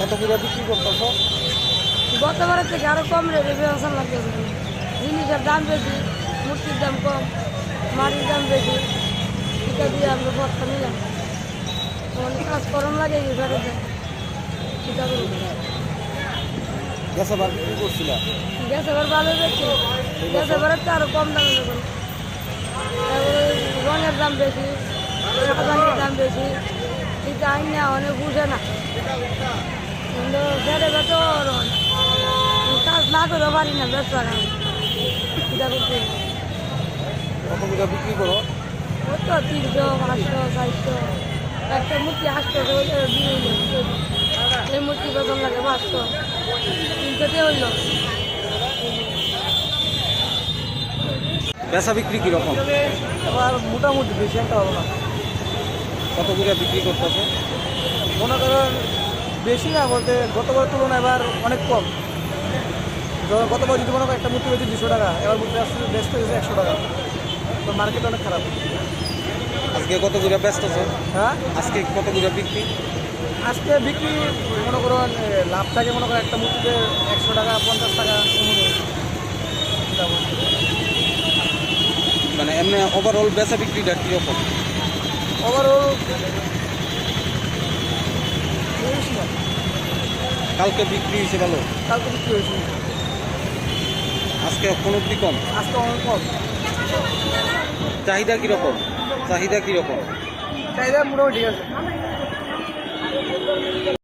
কত করে বিক্রি করতেছো? গতবারের থেকে আরো কম রেটে ব্যবসা লাগতেছে। জিনিসের দাম বেশি, মূর্তির দাম কম, মাটির দাম বেশি, এটা দিয়ে আমরা বস্তা নিলাম। অনেক কাজ করম লাগে এই ঘরে এটা করুন। গ্যাস আবার বিক্রি করছিলাম। গ্যাস এবার ভালো বেশি, গ্যাস এবারে তো আরো কম দামে দেবেন। রঙের দাম বেশি, সাবানের দাম বেশি, এটা আইন না অনেক বুঝে না। কিন্তু বেড়ে তো কাজ না করে পারি না ব্যবসা এটা করতে। কত করে বিক্রি করো? ওই তো 300, 500, 400, একটা মূর্তি 800 এই মূর্তি বেতন লাগে 500, 300 হইল। বেচা বিক্রি কীরকম? এবার মোটামুটি বেশি একটা হবে না। কত করে বিক্রি করতেছো? মনে করেন বেশি না বলতে গতবার তুলনায় এবার অনেক কম। গতবার যদি মনে করেন একটা মূর্তি বেশি 200 টাকা, এবার মূর্তি আসলে বেস্ট হয়েছে 100 টাকা। তো মার্কেট অনেক খারাপ। আজকে কত করে বেচতেছো? হ্যাঁ, আজকে কত করে বিক্রি? আজকে বিক্রি মনে করেন লাভ থাকে মনে করেন একটা মূর্তিতে 100 টাকা, 50 টাকা মানে এমনি ওভারঅল বেচা বিক্রিটা কীরকম? ওভারঅল কালকে বিক্রি হয়েছে ভালো, কালকে বিক্রি হয়েছে, আজকে কোনো কি কম? আজকে অনেক কম। চাহিদা কীরকম? চাহিদা কীরকম? চাহিদা মোটামুটি ঠিক আছে।